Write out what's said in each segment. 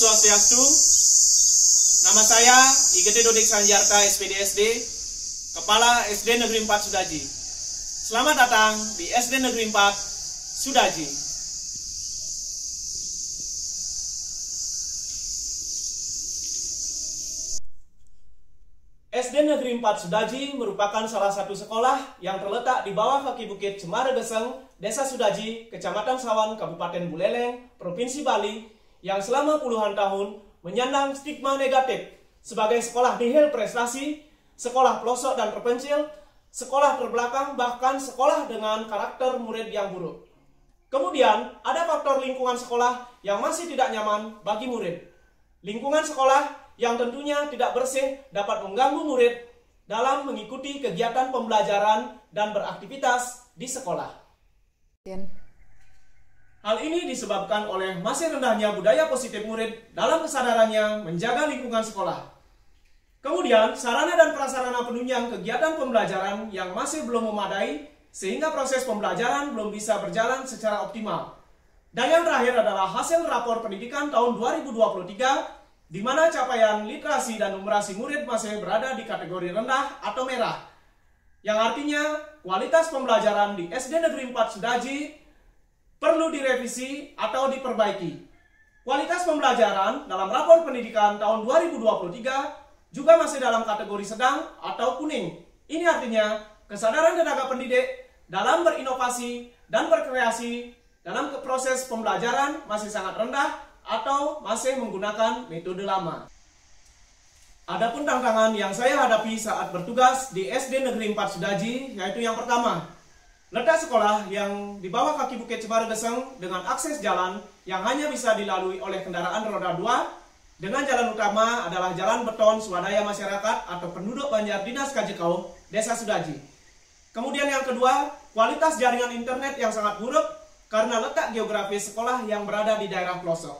Swastiastu. Nama saya IGD Dodik Sanjarta SPDSD, Kepala SD Negeri 4 Sudaji. Selamat datang di SD Negeri 4 Sudaji. SD Negeri 4 Sudaji merupakan salah satu sekolah yang terletak di bawah kaki bukit Cemara Geseng, Desa Sudaji, Kecamatan Sawan, Kabupaten Buleleng, Provinsi Bali, yang selama puluhan tahun menyandang stigma negatif sebagai sekolah nihil prestasi, sekolah pelosok dan terpencil, sekolah terbelakang, bahkan sekolah dengan karakter murid yang buruk. Kemudian, ada faktor lingkungan sekolah yang masih tidak nyaman bagi murid. Lingkungan sekolah yang tentunya tidak bersih dapat mengganggu murid dalam mengikuti kegiatan pembelajaran dan beraktivitas di sekolah. Hal ini disebabkan oleh masih rendahnya budaya positif murid dalam kesadarannya menjaga lingkungan sekolah. Kemudian, sarana dan prasarana penunjang kegiatan pembelajaran yang masih belum memadai, sehingga proses pembelajaran belum bisa berjalan secara optimal. Dan yang terakhir adalah hasil rapor pendidikan tahun 2023, di mana capaian literasi dan numerasi murid masih berada di kategori rendah atau merah, yang artinya kualitas pembelajaran di SD Negeri 4 Sudaji perlu direvisi atau diperbaiki. Kualitas pembelajaran dalam rapor pendidikan tahun 2023 juga masih dalam kategori sedang atau kuning. Ini artinya kesadaran tenaga pendidik dalam berinovasi dan berkreasi dalam proses pembelajaran masih sangat rendah atau masih menggunakan metode lama. Adapun tantangan yang saya hadapi saat bertugas di SD Negeri 4 Sudaji, yaitu yang pertama, letak sekolah yang di bawah kaki bukit Cemara Geseng dengan akses jalan yang hanya bisa dilalui oleh kendaraan roda 2, dengan jalan utama adalah jalan beton swadaya masyarakat atau penduduk Banjar Dinas Kajekau, Desa Sudaji. Kemudian yang kedua, kualitas jaringan internet yang sangat buruk karena letak geografis sekolah yang berada di daerah pelosok.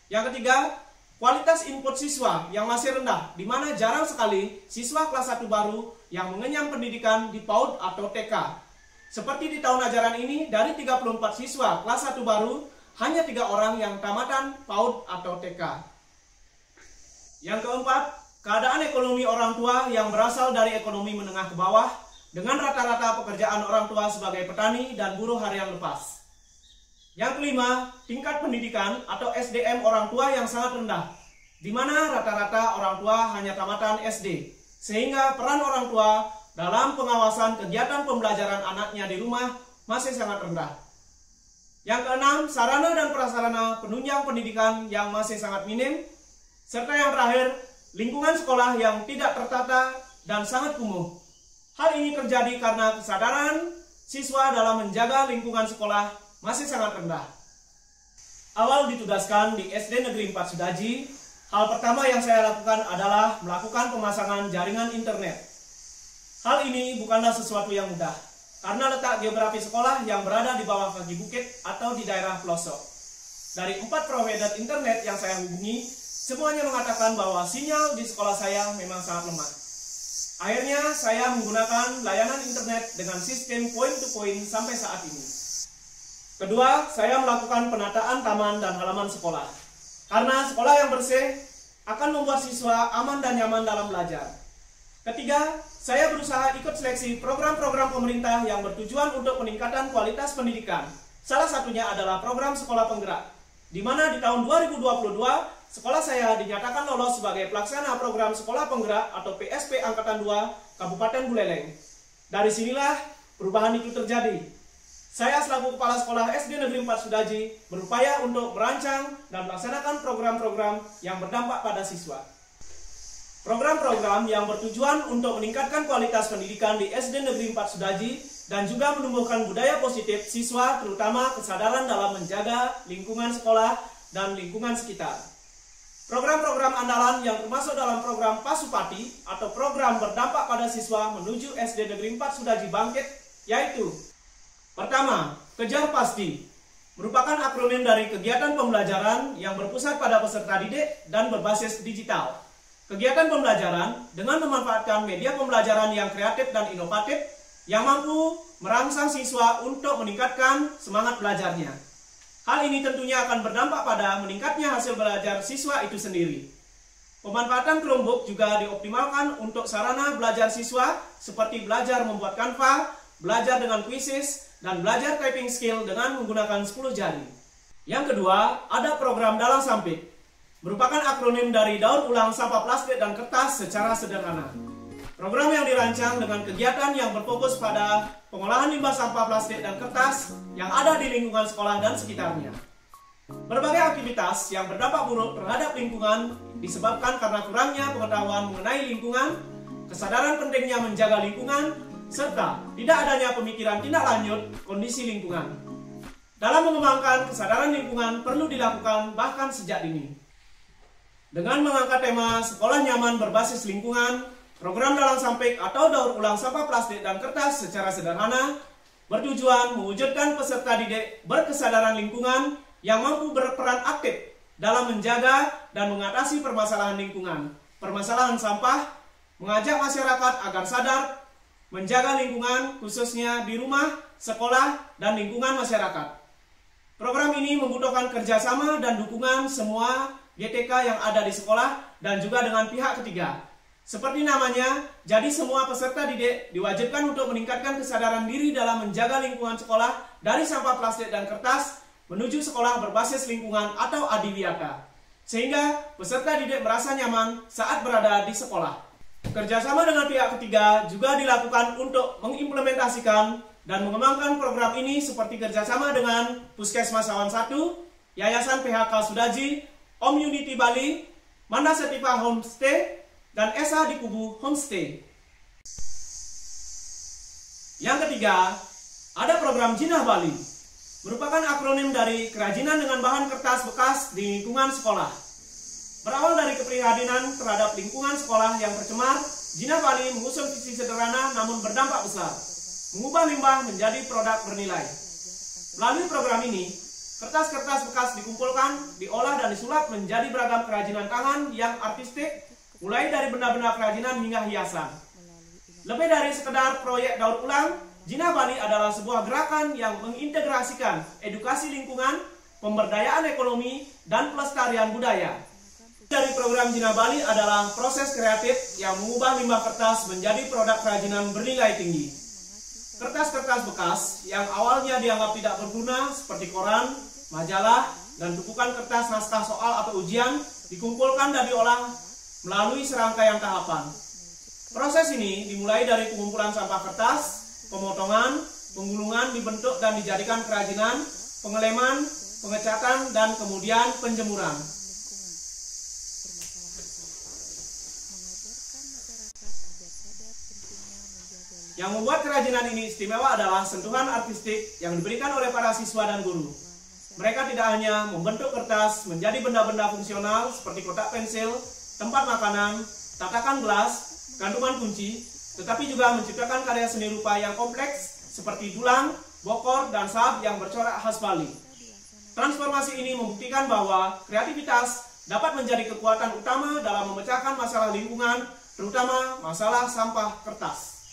Yang ketiga, kualitas input siswa yang masih rendah, di mana jarang sekali siswa kelas 1 baru yang mengenyam pendidikan di PAUD atau TK. Seperti di tahun ajaran ini, dari 34 siswa kelas 1 baru, hanya 3 orang yang tamatan PAUD atau TK. Yang keempat, keadaan ekonomi orang tua yang berasal dari ekonomi menengah ke bawah, dengan rata-rata pekerjaan orang tua sebagai petani dan buruh harian lepas. Yang kelima, tingkat pendidikan atau SDM orang tua yang sangat rendah, di mana rata-rata orang tua hanya tamatan SD, sehingga peran orang tua dalam pengawasan kegiatan pembelajaran anaknya di rumah masih sangat rendah. Yang keenam, sarana dan prasarana penunjang pendidikan yang masih sangat minim, serta yang terakhir, lingkungan sekolah yang tidak tertata dan sangat kumuh. Hal ini terjadi karena kesadaran siswa dalam menjaga lingkungan sekolah masih sangat rendah. Awal ditugaskan di SD Negeri 4 Sudaji, hal pertama yang saya lakukan adalah melakukan pemasangan jaringan internet. Hal ini bukanlah sesuatu yang mudah, karena letak geografi sekolah yang berada di bawah kaki bukit atau di daerah pelosok. Dari 4 provider internet yang saya hubungi, semuanya mengatakan bahwa sinyal di sekolah saya memang sangat lemah. Akhirnya saya menggunakan layanan internet dengan sistem point-to-point sampai saat ini. Kedua, saya melakukan penataan taman dan halaman sekolah. Karena sekolah yang bersih akan membuat siswa aman dan nyaman dalam belajar. Ketiga, saya berusaha ikut seleksi program-program pemerintah yang bertujuan untuk peningkatan kualitas pendidikan. Salah satunya adalah program Sekolah Penggerak, di mana di tahun 2022, sekolah saya dinyatakan lolos sebagai pelaksana program Sekolah Penggerak atau PSP Angkatan 2 Kabupaten Buleleng. Dari sinilah perubahan itu terjadi. Saya selaku Kepala Sekolah SD Negeri 4 Sudaji berupaya untuk merancang dan melaksanakan program-program yang berdampak pada siswa. Program-program yang bertujuan untuk meningkatkan kualitas pendidikan di SD Negeri 4 Sudaji dan juga menumbuhkan budaya positif siswa, terutama kesadaran dalam menjaga lingkungan sekolah dan lingkungan sekitar. Program-program andalan yang termasuk dalam program Pasupati atau program berdampak pada siswa menuju SD Negeri 4 Sudaji Bangkit, yaitu pertama, Kejar Pasti, merupakan akronim dari kegiatan pembelajaran yang berpusat pada peserta didik dan berbasis digital. Kegiatan pembelajaran dengan memanfaatkan media pembelajaran yang kreatif dan inovatif yang mampu merangsang siswa untuk meningkatkan semangat belajarnya. Hal ini tentunya akan berdampak pada meningkatnya hasil belajar siswa itu sendiri. Pemanfaatan Chromebook juga dioptimalkan untuk sarana belajar siswa seperti belajar membuat Canva, belajar dengan Quizzes, dan belajar typing skill dengan menggunakan 10 jari. Yang kedua, ada program Dalang Sampit. Merupakan akronim dari daur ulang sampah plastik dan kertas secara sederhana. Program yang dirancang dengan kegiatan yang berfokus pada pengolahan limbah sampah plastik dan kertas yang ada di lingkungan sekolah dan sekitarnya. Berbagai aktivitas yang berdampak buruk terhadap lingkungan disebabkan karena kurangnya pengetahuan mengenai lingkungan, kesadaran pentingnya menjaga lingkungan, serta tidak adanya pemikiran tindak lanjut kondisi lingkungan. Dalam mengembangkan kesadaran lingkungan perlu dilakukan bahkan sejak dini. Dengan mengangkat tema sekolah nyaman berbasis lingkungan, program Dalang Sampit atau daur ulang sampah plastik dan kertas secara sederhana bertujuan mewujudkan peserta didik berkesadaran lingkungan yang mampu berperan aktif dalam menjaga dan mengatasi permasalahan lingkungan, permasalahan sampah, mengajak masyarakat agar sadar, menjaga lingkungan khususnya di rumah, sekolah, dan lingkungan masyarakat. Program ini membutuhkan kerjasama dan dukungan semua GTK yang ada di sekolah dan juga dengan pihak ketiga. Seperti namanya, jadi semua peserta didik diwajibkan untuk meningkatkan kesadaran diri dalam menjaga lingkungan sekolah dari sampah plastik dan kertas menuju sekolah berbasis lingkungan atau adiwiyata, sehingga peserta didik merasa nyaman saat berada di sekolah. Kerjasama dengan pihak ketiga juga dilakukan untuk mengimplementasikan dan mengembangkan program ini seperti kerjasama dengan Puskesmas Awan 1, Yayasan PHK Sudaji, Om Unity Bali, Manda Setiva Homestay, dan Esa di Kubu Homestay. Yang ketiga, ada program Jinah Bali. Merupakan akronim dari kerajinan dengan bahan kertas bekas di lingkungan sekolah. Berawal dari keprihatinan terhadap lingkungan sekolah yang tercemar, Jinah Bali mengusung visi sederhana namun berdampak besar, mengubah limbah menjadi produk bernilai. Melalui program ini, kertas-kertas bekas dikumpulkan, diolah dan disulap menjadi beragam kerajinan tangan yang artistik, mulai dari benda-benda kerajinan hingga hiasan. Lebih dari sekedar proyek daur ulang, Jinah Bali adalah sebuah gerakan yang mengintegrasikan edukasi lingkungan, pemberdayaan ekonomi, dan pelestarian budaya. Dari program Jinah Bali adalah proses kreatif yang mengubah limbah kertas menjadi produk kerajinan bernilai tinggi. Kertas-kertas bekas yang awalnya dianggap tidak berguna seperti koran, majalah, dan tumpukan kertas naskah soal atau ujian dikumpulkan dan diolah melalui serangkaian tahapan. Proses ini dimulai dari pengumpulan sampah kertas, pemotongan, penggulungan dibentuk dan dijadikan kerajinan, pengeleman, pengecatan, dan kemudian penjemuran. Yang membuat kerajinan ini istimewa adalah sentuhan artistik yang diberikan oleh para siswa dan guru. Mereka tidak hanya membentuk kertas menjadi benda-benda fungsional seperti kotak pensil, tempat makanan, tatakan gelas, gantungan kunci, tetapi juga menciptakan karya seni rupa yang kompleks seperti dulang, bokor, dan sahab yang bercorak khas Bali. Transformasi ini membuktikan bahwa kreativitas dapat menjadi kekuatan utama dalam memecahkan masalah lingkungan, terutama masalah sampah kertas.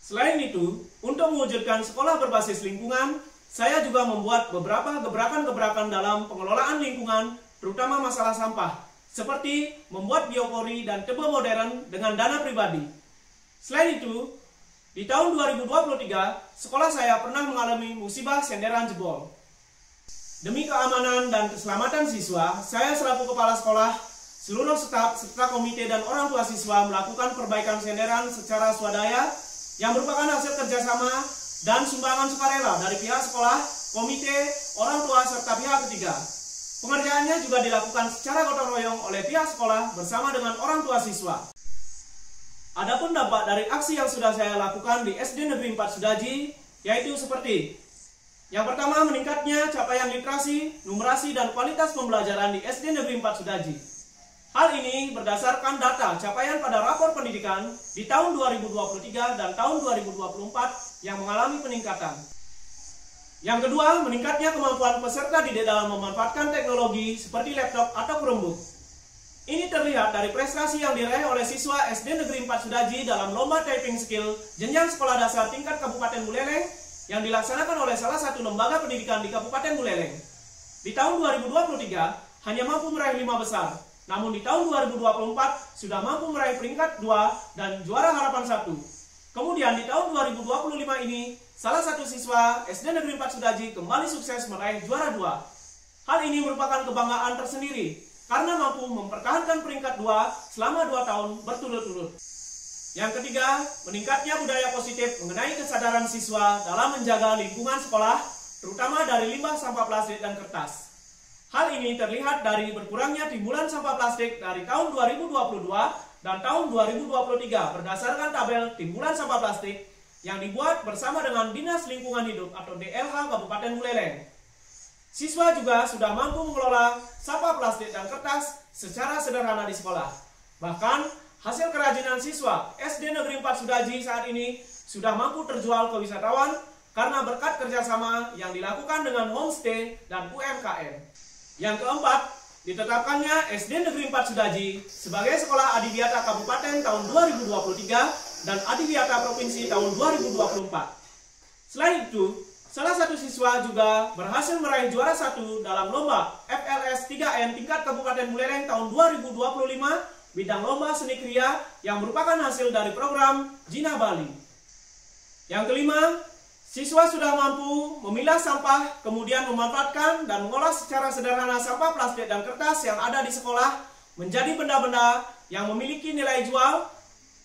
Selain itu, untuk mewujudkan sekolah berbasis lingkungan, saya juga membuat beberapa gebrakan-gebrakan dalam pengelolaan lingkungan, terutama masalah sampah, seperti membuat biopori dan tebe modern dengan dana pribadi. Selain itu, di tahun 2023, sekolah saya pernah mengalami musibah senderan jebol. Demi keamanan dan keselamatan siswa, saya selaku kepala sekolah, seluruh staf, serta komite dan orang tua siswa melakukan perbaikan senderan secara swadaya yang merupakan hasil kerjasama dan sumbangan sukarela dari pihak sekolah, komite, orang tua, serta pihak ketiga. Pengerjaannya juga dilakukan secara gotong royong oleh pihak sekolah bersama dengan orang tua siswa. Adapun dampak dari aksi yang sudah saya lakukan di SD Negeri 4 Sudaji, yaitu seperti: yang pertama, meningkatnya capaian literasi, numerasi, dan kualitas pembelajaran di SD Negeri 4 Sudaji. Hal ini berdasarkan data capaian pada rapor pendidikan di tahun 2023 dan tahun 2024 yang mengalami peningkatan. Yang kedua, meningkatnya kemampuan peserta didik dalam memanfaatkan teknologi seperti laptop atau Chromebook. Ini terlihat dari prestasi yang diraih oleh siswa SD Negeri 4 Sudaji dalam lomba typing skill jenjang sekolah dasar tingkat Kabupaten Buleleng yang dilaksanakan oleh salah satu lembaga pendidikan di Kabupaten Buleleng. Di tahun 2023 hanya mampu meraih 5 besar, namun di tahun 2024 sudah mampu meraih peringkat 2 dan juara harapan 1. Kemudian di tahun 2025 ini, salah satu siswa SD Negeri 4 Sudaji kembali sukses meraih juara 2. Hal ini merupakan kebanggaan tersendiri, karena mampu mempertahankan peringkat 2 selama 2 tahun berturut-turut. Yang ketiga, meningkatnya budaya positif mengenai kesadaran siswa dalam menjaga lingkungan sekolah, terutama dari limbah sampah plastik dan kertas. Hal ini terlihat dari berkurangnya timbulan sampah plastik dari tahun 2022 dan tahun 2023 berdasarkan tabel timbulan sampah plastik yang dibuat bersama dengan Dinas Lingkungan Hidup atau DLH Kabupaten Buleleng. Siswa juga sudah mampu mengelola sampah plastik dan kertas secara sederhana di sekolah. Bahkan, hasil kerajinan siswa SD Negeri 4 Sudaji saat ini sudah mampu terjual ke wisatawan karena berkat kerjasama yang dilakukan dengan homestay dan UMKM. Yang keempat, ditetapkannya SD Negeri 4 Sudaji sebagai Sekolah Adiwiyata Kabupaten tahun 2023 dan Adiwiyata Provinsi tahun 2024. Selain itu, salah satu siswa juga berhasil meraih juara 1 dalam lomba FLS 3N tingkat Kabupaten Buleleng tahun 2025 bidang lomba seni kriya yang merupakan hasil dari program Jina Bali. Yang kelima, siswa sudah mampu memilah sampah, kemudian memanfaatkan dan mengolah secara sederhana sampah plastik dan kertas yang ada di sekolah menjadi benda-benda yang memiliki nilai jual,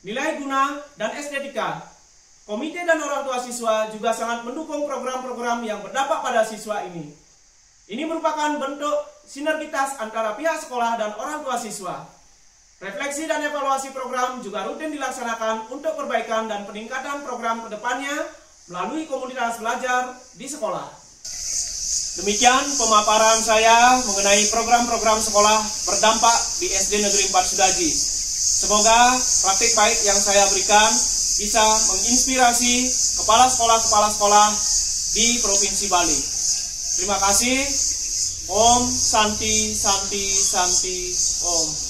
nilai guna, dan estetika. Komite dan orang tua siswa juga sangat mendukung program-program yang berdampak pada siswa ini. Ini merupakan bentuk sinergitas antara pihak sekolah dan orang tua siswa. Refleksi dan evaluasi program juga rutin dilaksanakan untuk perbaikan dan peningkatan program ke depannya melalui komunitas belajar di sekolah. Demikian pemaparan saya mengenai program-program sekolah berdampak di SD Negeri 4 Sudaji. Semoga praktik baik yang saya berikan bisa menginspirasi kepala sekolah di Provinsi Bali. Terima kasih. Om Santi Santi Santi Om.